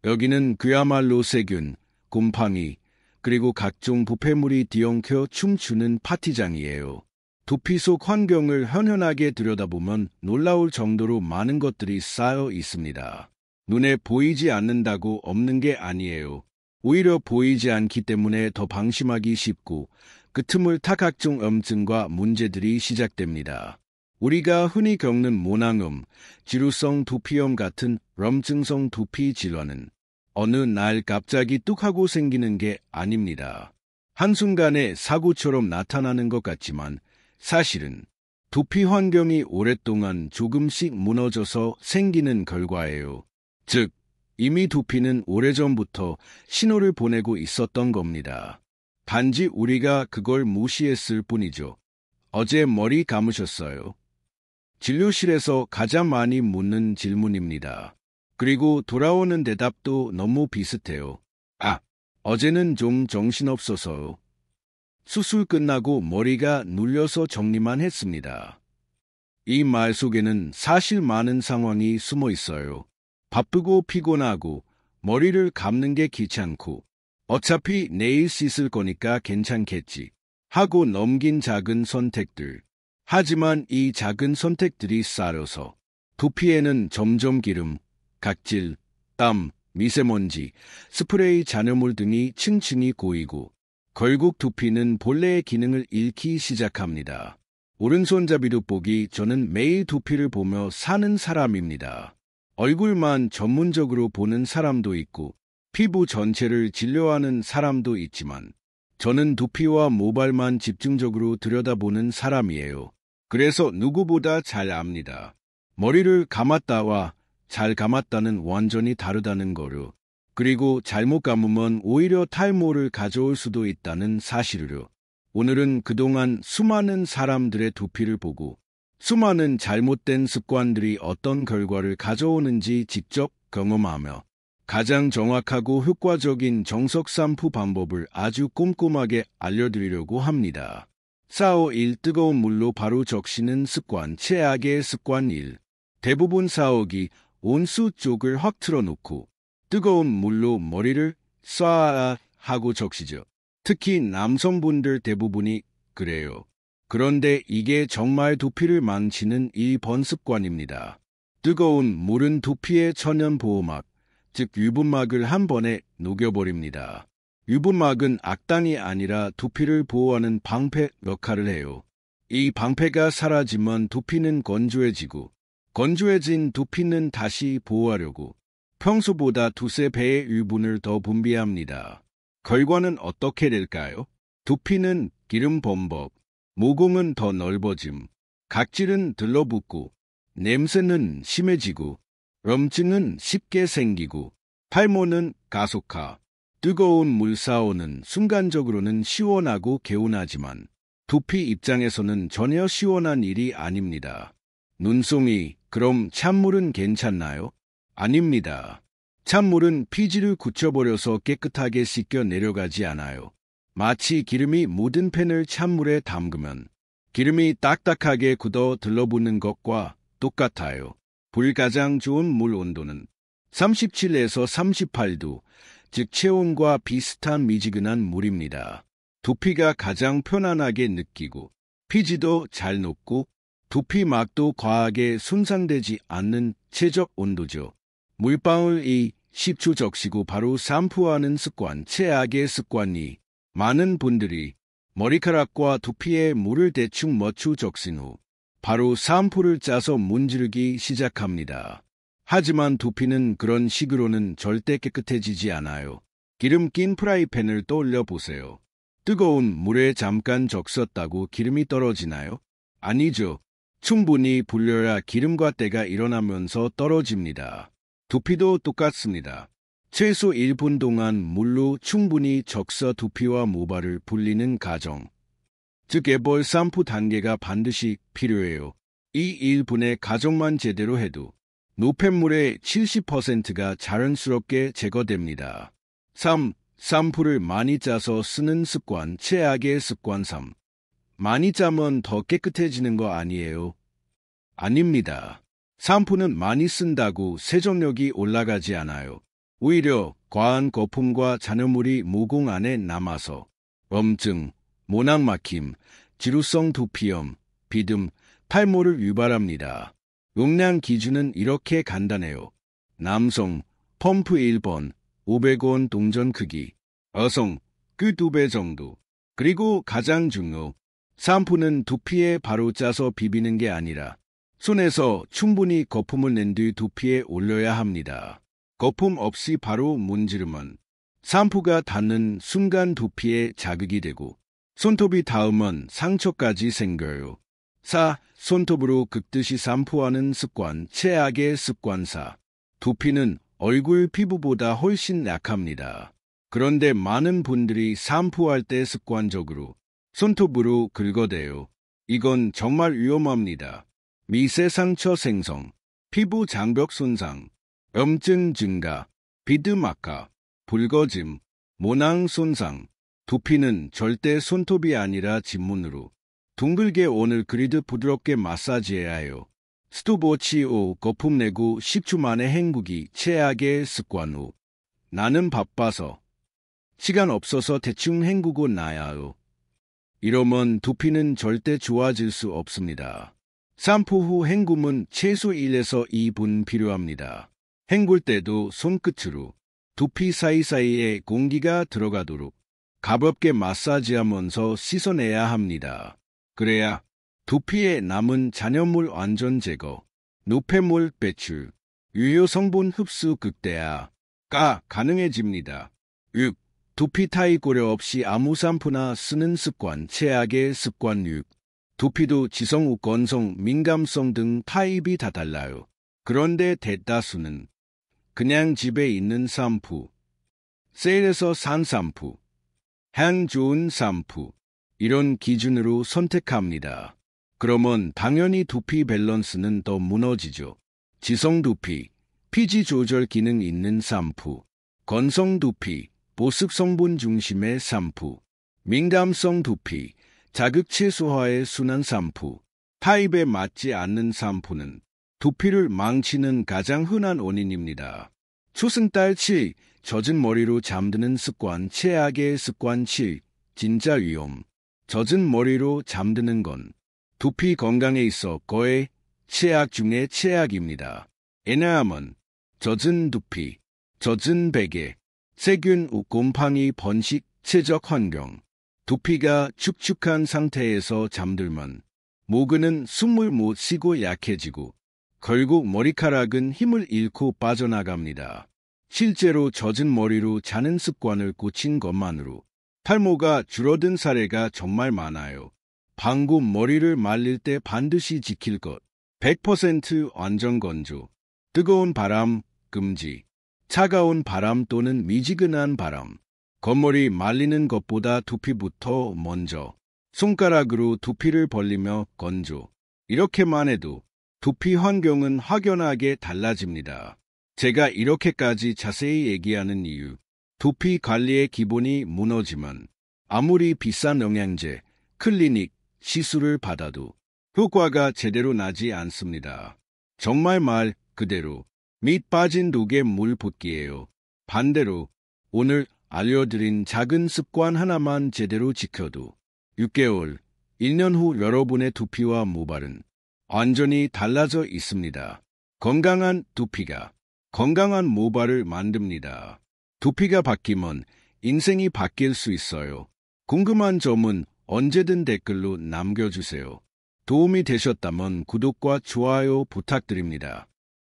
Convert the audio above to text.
여기는 그야말로 세균, 곰팡이, 그리고 각종 부패물이 뒤엉켜 춤추는 파티장이에요. 두피 속 환경을 현현하게 들여다보면 놀라울 정도로 많은 것들이 쌓여 있습니다. 눈에 보이지 않는다고 없는 게 아니에요. 오히려 보이지 않기 때문에 더 방심하기 쉽고 그 틈을 타 각종 염증과 문제들이 시작됩니다. 우리가 흔히 겪는 모낭염, 지루성 두피염 같은 염증성 두피 질환은 어느 날 갑자기 뚝 하고 생기는 게 아닙니다. 한순간에 사고처럼 나타나는 것 같지만 사실은 두피 환경이 오랫동안 조금씩 무너져서 생기는 결과예요. 즉, 이미 두피는 오래전부터 신호를 보내고 있었던 겁니다. 단지 우리가 그걸 무시했을 뿐이죠. 어제 머리 감으셨어요? 진료실에서 가장 많이 묻는 질문입니다. 그리고 돌아오는 대답도 너무 비슷해요. 어제는 좀 정신없어서요. 수술 끝나고 머리가 눌려서 정리만 했습니다. 이 말 속에는 사실 많은 상황이 숨어 있어요. 바쁘고 피곤하고 머리를 감는 게 귀찮고 어차피 내일 씻을 거니까 괜찮겠지 하고 넘긴 작은 선택들. 하지만 이 작은 선택들이 쌓여서 두피에는 점점 기름, 각질, 땀, 미세먼지, 스프레이 잔여물 등이 층층이 고이고 결국 두피는 본래의 기능을 잃기 시작합니다. 오른손잡이도 보기 저는 매일 두피를 보며 사는 사람입니다. 얼굴만 전문적으로 보는 사람도 있고 피부 전체를 진료하는 사람도 있지만 저는 두피와 모발만 집중적으로 들여다보는 사람이에요. 그래서 누구보다 잘 압니다. 머리를 감았다와 잘 감았다는 완전히 다르다는 거요. 그리고 잘못 감으면 오히려 탈모를 가져올 수도 있다는 사실을요. 오늘은 그동안 수많은 사람들의 두피를 보고 수많은 잘못된 습관들이 어떤 결과를 가져오는지 직접 경험하며 가장 정확하고 효과적인 정석 샴푸 방법을 아주 꼼꼼하게 알려드리려고 합니다. 451 뜨거운 물로 바로 적시는 습관, 최악의 습관 1. 대부분 451이 온수 쪽을 확 틀어놓고 뜨거운 물로 머리를 쏴 하고 적시죠. 특히 남성분들 대부분이 그래요. 그런데 이게 정말 두피를 망치는 2번 습관입니다. 뜨거운 물은 두피의 천연보호막, 즉 유분막을 한 번에 녹여버립니다. 유분막은 악당이 아니라 두피를 보호하는 방패 역할을 해요. 이 방패가 사라지면 두피는 건조해지고 건조해진 두피는 다시 보호하려고 평소보다 두세 배의 유분을 더 분비합니다. 결과는 어떻게 될까요? 두피는 기름 범벅, 모공은 더 넓어짐, 각질은 들러붙고, 냄새는 심해지고, 염증은 쉽게 생기고, 탈모는 가속화, 뜨거운 물 샤워는 순간적으로는 시원하고 개운하지만 두피 입장에서는 전혀 시원한 일이 아닙니다. 눈송이, 그럼 찬물은 괜찮나요? 아닙니다. 찬물은 피지를 굳혀버려서 깨끗하게 씻겨 내려가지 않아요. 마치 기름이 묻은 팬을 찬물에 담그면 기름이 딱딱하게 굳어 들러붙는 것과 똑같아요. 불 가장 좋은 물 온도는 37에서 38도, 즉 체온과 비슷한 미지근한 물입니다. 두피가 가장 편안하게 느끼고 피지도 잘 녹고 두피막도 과하게 손상되지 않는 최적 온도죠. 물방울 2, 10초 적시고 바로 샴푸하는 습관, 최악의 습관이 많은 분들이 머리카락과 두피에 물을 대충 묻혀 적신 후 바로 샴푸를 짜서 문지르기 시작합니다. 하지만 두피는 그런 식으로는 절대 깨끗해지지 않아요. 기름 낀 프라이팬을 떠올려 보세요. 뜨거운 물에 잠깐 적셨다고 기름이 떨어지나요? 아니죠. 충분히 불려야 기름과 때가 일어나면서 떨어집니다. 두피도 똑같습니다. 최소 1분 동안 물로 충분히 적셔 두피와 모발을 불리는 과정, 즉 애벌 샴푸 단계가 반드시 필요해요. 이 1분의 과정만 제대로 해도 노폐물의 70%가 자연스럽게 제거됩니다. 3. 샴푸를 많이 짜서 쓰는 습관, 최악의 습관 3. 많이 짜면 더 깨끗해지는 거 아니에요? 아닙니다. 샴푸는 많이 쓴다고 세정력이 올라가지 않아요. 오히려 과한 거품과 잔여물이 모공 안에 남아서 염증, 모낭막힘, 지루성 두피염, 비듬, 탈모를 유발합니다. 용량 기준은 이렇게 간단해요. 남성, 펌프 1번, 500원 동전 크기. 여성, 그 2배 정도. 그리고 가장 중요, 샴푸는 두피에 바로 짜서 비비는 게 아니라 손에서 충분히 거품을 낸 뒤 두피에 올려야 합니다. 거품 없이 바로 문지르면 샴푸가 닿는 순간 두피에 자극이 되고 손톱이 닿으면 상처까지 생겨요. 4. 손톱으로 긁듯이 샴푸하는 습관, 최악의 습관사. 두피는 얼굴 피부보다 훨씬 약합니다. 그런데 많은 분들이 샴푸할 때 습관적으로 손톱으로 긁어대요. 이건 정말 위험합니다. 미세 상처 생성, 피부 장벽 손상, 염증 증가, 비듬 악화, 붉어짐, 모낭 손상. 두피는 절대 손톱이 아니라 진문으로 둥글게 원을 그리듯 부드럽게 마사지해야 해요. 스톱워치 5. 거품 내고 10초 만에 헹구기, 최악의 습관 5. 나는 바빠서, 시간 없어서 대충 헹구고 나야요. 이러면 두피는 절대 좋아질 수 없습니다. 샴푸 후 헹굼은 최소 1에서 2분 필요합니다. 헹굴 때도 손끝으로 두피 사이사이에 공기가 들어가도록 가볍게 마사지하면서 씻어내야 합니다. 그래야 두피에 남은 잔여물 완전 제거, 노폐물 배출, 유효 성분 흡수 극대화가 가능해집니다. 6. 두피 타입 고려 없이 아무 샴푸나 쓰는 습관, 최악의 습관 6. 두피도 지성, 건성, 민감성 등 타입이 다 달라요. 그런데 대다수는 그냥 집에 있는 샴푸, 세일에서 산 샴푸, 향 좋은 샴푸, 이런 기준으로 선택합니다. 그러면 당연히 두피 밸런스는 더 무너지죠. 지성 두피, 피지 조절 기능 있는 샴푸, 건성 두피, 보습 성분 중심의 샴푸, 민감성 두피, 자극 최소화의 순한 샴푸, 타입에 맞지 않는 샴푸는 두피를 망치는 가장 흔한 원인입니다. 초승달 7. 젖은 머리로 잠드는 습관, 최악의 습관 7. 진짜 위험. 젖은 머리로 잠드는 건 두피 건강에 있어 거의 최악 중의 최악입니다. 왜냐하면 젖은 두피, 젖은 베개, 세균, 곰팡이 번식, 체적 환경, 두피가 축축한 상태에서 잠들면 모근은 숨을 못 쉬고 약해지고 결국 머리카락은 힘을 잃고 빠져나갑니다. 실제로 젖은 머리로 자는 습관을 고친 것만으로 탈모가 줄어든 사례가 정말 많아요. 방금 머리를 말릴 때 반드시 지킬 것. 100% 완전 건조. 뜨거운 바람 금지. 차가운 바람 또는 미지근한 바람. 겉머리 말리는 것보다 두피부터 먼저 손가락으로 두피를 벌리며 건조. 이렇게만 해도 두피 환경은 확연하게 달라집니다. 제가 이렇게까지 자세히 얘기하는 이유, 두피 관리의 기본이 무너지면 아무리 비싼 영양제, 클리닉, 시술을 받아도 효과가 제대로 나지 않습니다. 정말 말 그대로 밑 빠진 독에 물 붓기예요. 반대로 오늘 알려드린 작은 습관 하나만 제대로 지켜도 6개월, 1년 후 여러분의 두피와 모발은 완전히 달라져 있습니다. 건강한 두피가 건강한 모발을 만듭니다. 두피가 바뀌면 인생이 바뀔 수 있어요. 궁금한 점은 언제든 댓글로 남겨주세요. 도움이 되셨다면 구독과 좋아요 부탁드립니다.